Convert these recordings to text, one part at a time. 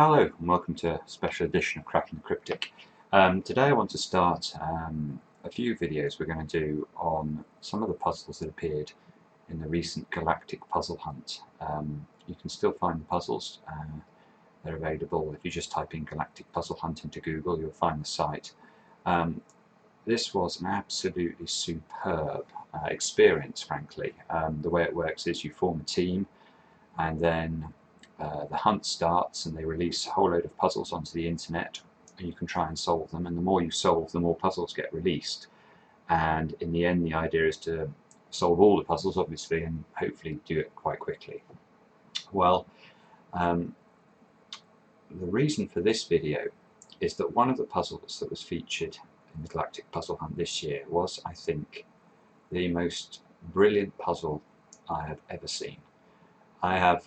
Hello and welcome to a special edition of Cracking the Cryptic. Today I want to start a few videos we're going to do on some of the puzzles that appeared in the recent Galactic Puzzle Hunt. You can still find the puzzles, they're available if you just type in Galactic Puzzle Hunt into Google, you'll find the site. This was an absolutely superb experience, frankly. The way it works is you form a team and then the hunt starts and they release a whole load of puzzles onto the internet and you can try and solve them, and the more you solve the more puzzles get released, and in the end the idea is to solve all the puzzles obviously and hopefully do it quite quickly. Well, the reason for this video is that one of the puzzles that was featured in the Galactic Puzzle Hunt this year was, I think, the most brilliant puzzle I have ever seen. I have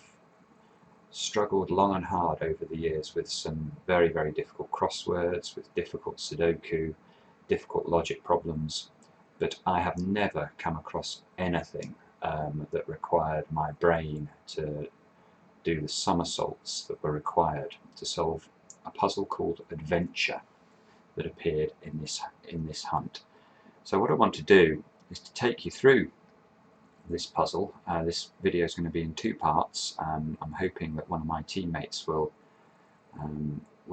struggled long and hard over the years with some very, very difficult crosswords, with difficult Sudoku, difficult logic problems, but I have never come across anything that required my brain to do the somersaults that were required to solve a puzzle called Adventure that appeared in this hunt. So what I want to do is to take you through this puzzle. This video is going to be in two parts. I'm hoping that one of my teammates will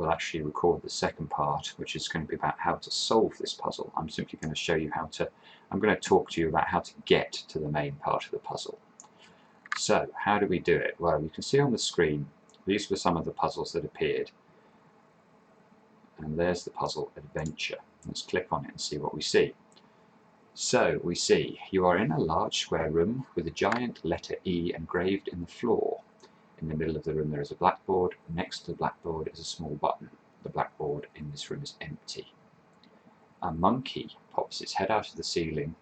actually record the second part, which is going to be about how to solve this puzzle. I'm simply going to show you how to, I'm going to talk to you about how to get to the main part of the puzzle. So how do we do it? Well, you can see on the screen these were some of the puzzles that appeared, and there's the puzzle Adventure. Let's click on it and see what we see. So we see you are in a large square room with a giant letter E engraved in the floor. In the middle of the room there is a blackboard. Next to the blackboard is a small button. The blackboard in this room is empty. A monkey pops its head out of the ceiling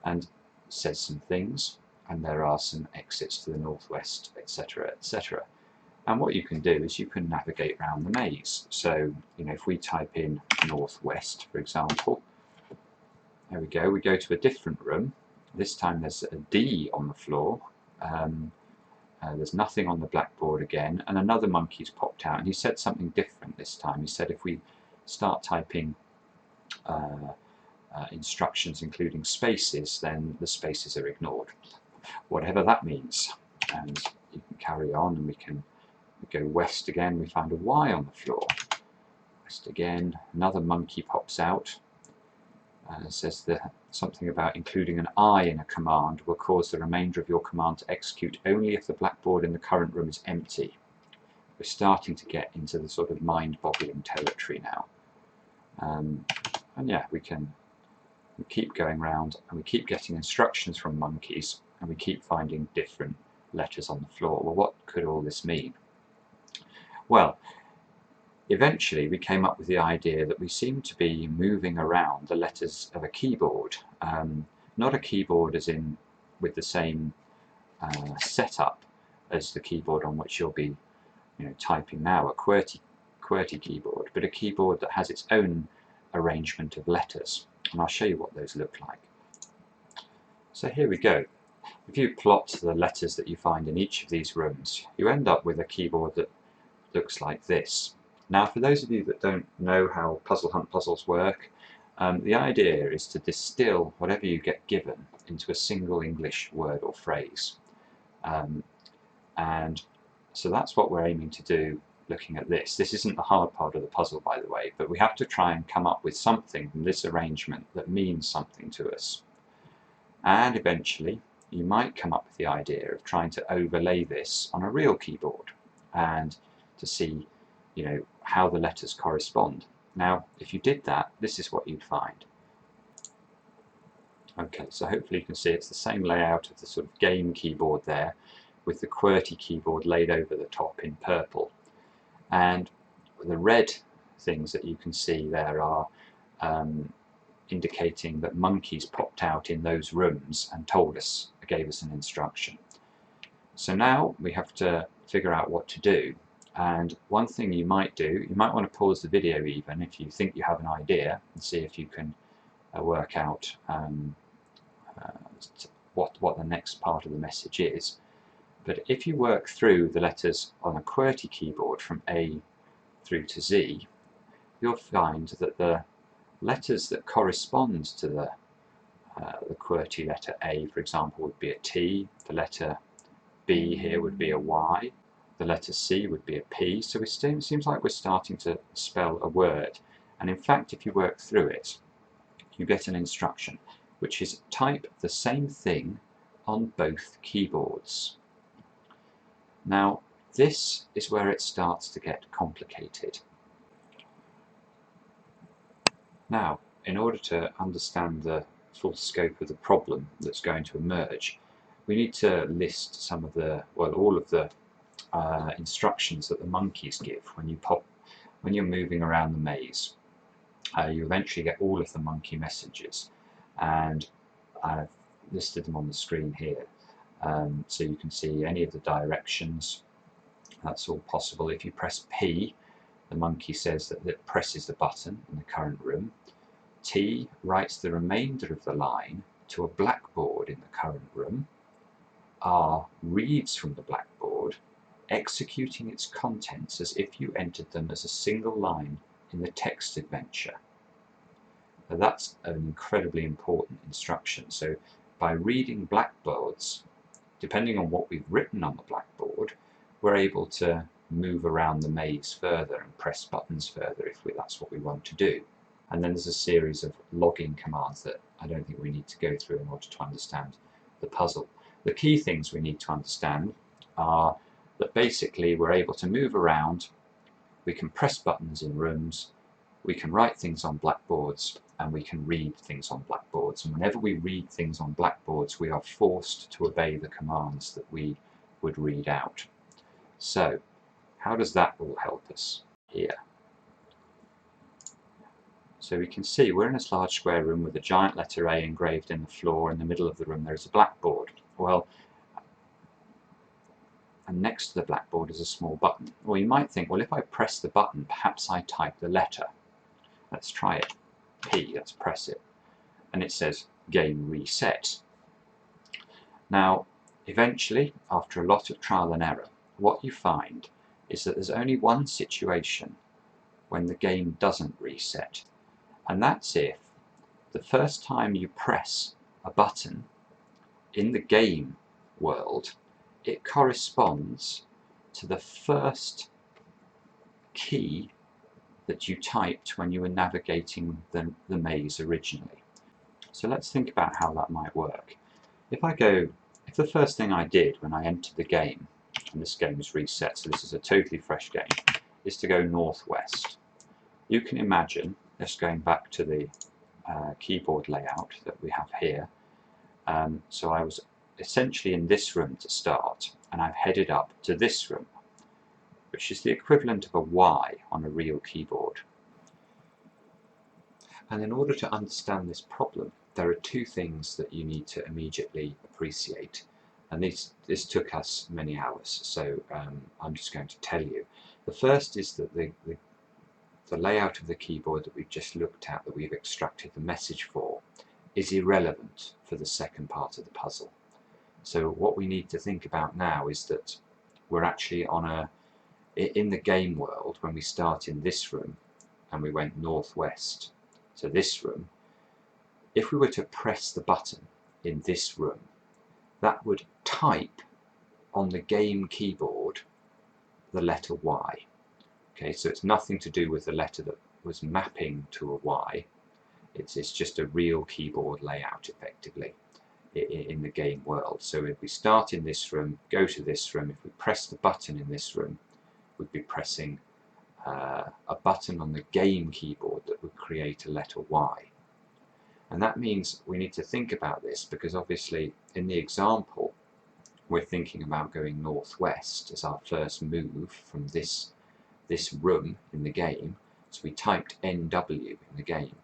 and says some things, and there are some exits to the northwest, etc., etc. And what you can do is you can navigate around the maze. So, you know, if we type in northwest, for example, there we go to a different room. This time there's a D on the floor. There's nothing on the blackboard again, and another monkey's popped out, and he said something different this time. He said if we start typing instructions including spaces, then the spaces are ignored. Whatever that means. And you can carry on, and we go west again. We find a Y on the floor. West again, another monkey pops out. Says something about including an I in a command will cause the remainder of your command to execute only if the blackboard in the current room is empty. We're starting to get into the sort of mind-boggling territory now. And yeah, we keep going around and we keep getting instructions from monkeys, and we keep finding different letters on the floor. Well, what could all this mean? Well, eventually we came up with the idea that we seem to be moving around the letters of a keyboard. Not a keyboard as in with the same setup as the keyboard on which you'll be typing now, a QWERTY keyboard, but a keyboard that has its own arrangement of letters. And I'll show you what those look like. So here we go. If you plot the letters that you find in each of these rooms, you end up with a keyboard that looks like this. Now, for those of you that don't know how Puzzle Hunt puzzles work, the idea is to distill whatever you get given into a single English word or phrase. And so that's what we're aiming to do looking at this. This isn't the hard part of the puzzle, by the way, but we have to try and come up with something from this arrangement that means something to us. And eventually, you might come up with the idea of trying to overlay this on a real keyboard and to see how the letters correspond. Now, if you did that, this is what you'd find. Okay, so hopefully you can see it's the same layout of the sort of game keyboard there, with the QWERTY keyboard laid over the top in purple. And the red things that you can see there are indicating that monkeys popped out in those rooms and gave us an instruction. So now we have to figure out what to do. And one thing you might do, you might want to pause the video even if you think you have an idea, and see if you can work out what the next part of the message is. But if you work through the letters on a QWERTY keyboard from A through to Z, you'll find that the letters that correspond to the QWERTY letter A, for example, would be a T, the letter B here would be a Y, the letter C would be a P, so it seems like we're starting to spell a word. And in fact, if you work through it, you get an instruction, which is type the same thing on both keyboards. Now, this is where it starts to get complicated. Now, in order to understand the full scope of the problem that's going to emerge, we need to list some of the, well, all of the instructions that the monkeys give when you're moving around the maze. You eventually get all of the monkey messages, and I've listed them on the screen here. So you can see any of the directions. That's all possible. If you press P, the monkey says that it presses the button in the current room. T writes the remainder of the line to a blackboard in the current room. R reads from the blackboard, executing its contents as if you entered them as a single line in the text adventure. Now that's an incredibly important instruction. So by reading blackboards, depending on what we've written on the blackboard, we're able to move around the maze further and press buttons further if that's what we want to do. And then there's a series of logging commands that I don't think we need to go through in order to understand the puzzle. The key things we need to understand are that basically we're able to move around, we can press buttons in rooms, we can write things on blackboards, and we can read things on blackboards. And whenever we read things on blackboards, we are forced to obey the commands that we would read out. So, how does that all help us here? So we can see we're in this large square room with a giant letter A engraved in the floor. In the middle of the room there is a blackboard. Well, and next to the blackboard is a small button. Well, you might think, well, if I press the button, perhaps I type the letter. Let's try it. P, let's press it. And it says game reset. Now, eventually, after a lot of trial and error, what you find is that there's only one situation when the game doesn't reset. And that's if the first time you press a button in the game world, it corresponds to the first key that you typed when you were navigating the maze originally. So let's think about how that might work. If the first thing I did when I entered the game, and this game is reset, so this is a totally fresh game, is to go northwest. You can imagine, just going back to the keyboard layout that we have here, so I was essentially in this room to start, and I've headed up to this room, which is the equivalent of a Y on a real keyboard. And in order to understand this problem, there are two things that you need to immediately appreciate. And this took us many hours, so I'm just going to tell you. The first is that the layout of the keyboard that we've just looked at, that we've extracted the message for, is irrelevant for the second part of the puzzle. So what we need to think about now is that we're actually in the game world, when we start in this room and we went northwest to this room, if we were to press the button in this room, that would type on the game keyboard the letter Y. Okay, so it's nothing to do with the letter that was mapping to a Y. It's just a real keyboard layout, effectively, in the game world. So if we start in this room, go to this room, if we press the button in this room, we'd be pressing a button on the game keyboard that would create a letter Y. And that means we need to think about this, because obviously in the example we're thinking about going northwest as our first move from this room in the game. So we typed NW in the game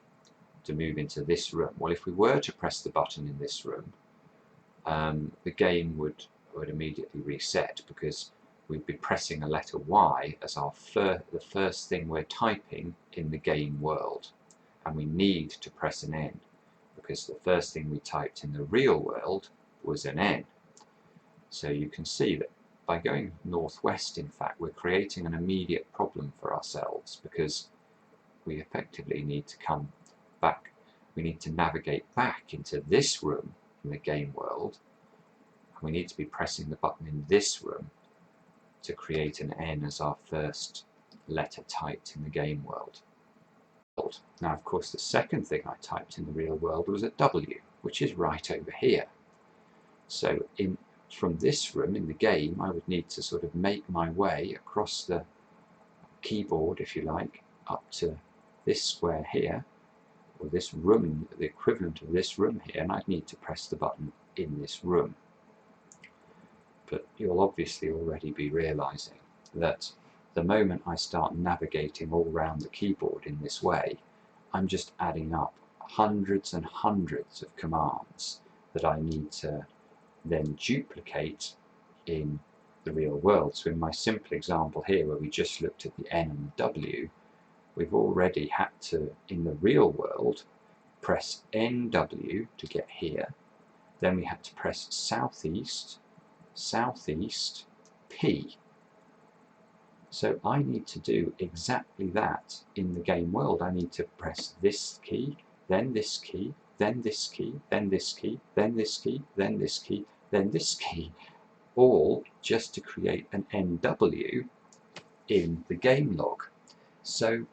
to move into this room. Well, if we were to press the button in this room, the game would immediately reset, because we'd be pressing a letter Y as the first thing we're typing in the game world. And we need to press an N, because the first thing we typed in the real world was an N. So you can see that by going northwest, in fact, we're creating an immediate problem for ourselves, because we effectively need to come back. We need to navigate back into this room in the game world, and we need to be pressing the button in this room to create an N as our first letter typed in the game world. Now, of course, the second thing I typed in the real world was a W, which is right over here. So from this room in the game, I would need to sort of make my way across the keyboard, if you like, up to this square here, or this room, the equivalent of this room here, and I'd need to press the button in this room. But you'll obviously already be realizing that the moment I start navigating all around the keyboard in this way, I'm just adding up hundreds and hundreds of commands that I need to then duplicate in the real world. So in my simple example here, where we just looked at the N and the W, we've already had to, in the real world, press NW to get here. Then we had to press southeast, southeast, P. So I need to do exactly that in the game world. I need to press this key, then this key, then this key, then this key, then this key, then this key, then this key, all just to create an NW in the game log. So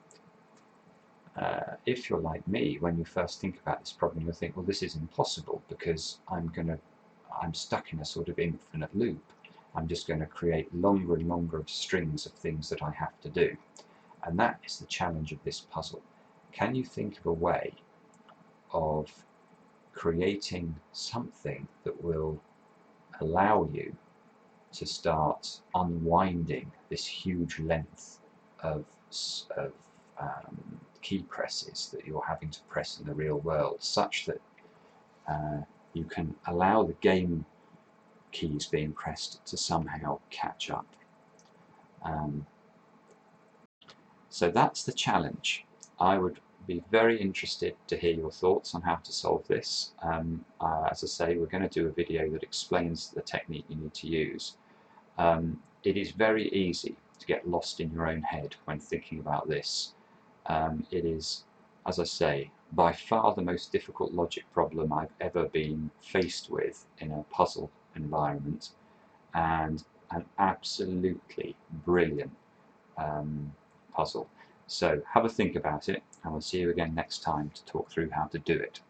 if you're like me, when you first think about this problem, you'll think, well, this is impossible, because I'm stuck in a sort of infinite loop. I'm just going to create longer and longer strings of things that I have to do. And that is the challenge of this puzzle. Can you think of a way of creating something that will allow you to start unwinding this huge length of key presses that you're having to press in the real world, such that you can allow the game keys being pressed to somehow catch up. So that's the challenge. I would be very interested to hear your thoughts on how to solve this. As I say, we're going to do a video that explains the technique you need to use. It is very easy to get lost in your own head when thinking about this. It is, as I say, by far the most difficult logic problem I've ever been faced with in a puzzle environment, and an absolutely brilliant puzzle. So have a think about it, and we'll see you again next time to talk through how to do it.